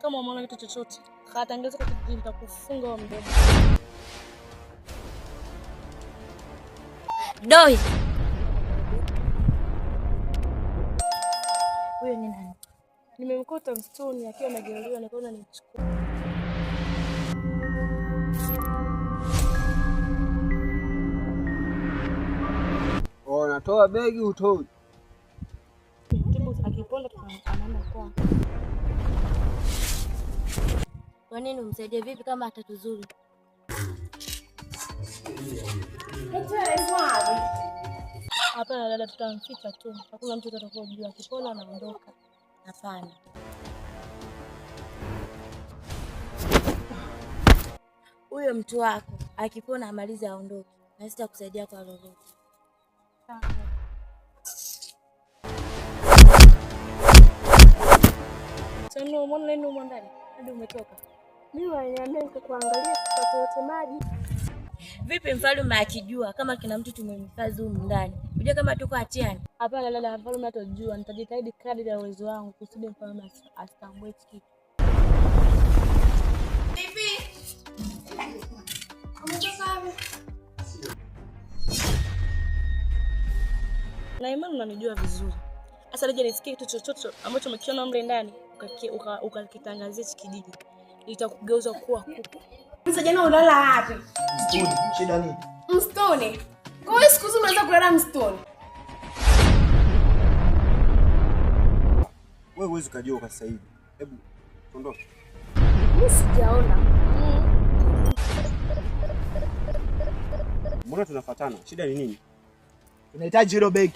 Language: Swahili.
Kama umeona kitu chochote, katangaza kwa kijiji nitakufunga wa mdomo. Doi. Huyo ni nani? Nimemkuta msituni akiwa amejeruhiwa, nikaona nimchukue. Oh, natoa begi utoi. Tibu akiponda tunaanza kwa. Kwa nini umsaidie vipi kama atatuzuru? Hapana dada, tutamficha tu. Hakuna mtu atakayejua. Akipona anaondoka. Hapana. Huyo mtu wako akipona amalize aondoke. Na sitakusaidia kwa lolote. Sasa umeona nini huko ndani? Hadi umetoka. Mimi waniambia nikakuangalia kupata yote maji. Vipi mfalme akijua kama kina mtu tumemhifadhi huko ndani? Unajua kama tuko hatiani? Hapana dada, mfalme atajua. Nitajitahidi kadri ya uwezo wangu kusudi mfalme asitambue kitu. Vipi? Umetoka wapi? Na imani unanijua vizuri. Sasa nije nisikie kitu chochote ambacho umekiona mle ndani ukakitangazia kijiji. Nitakugeuza kuwa kuku. Sasa jana unalala wapi? Mstuni, shida nini? Mstuni. Kwa hiyo siku hizi unaweza kulala mstuni. Wewe huwezi kujua kwa sasa hivi. Hebu ondoka. Mimi sijaona. Mbona tunafuatana? Shida ni nini? Tunahitaji hilo begi.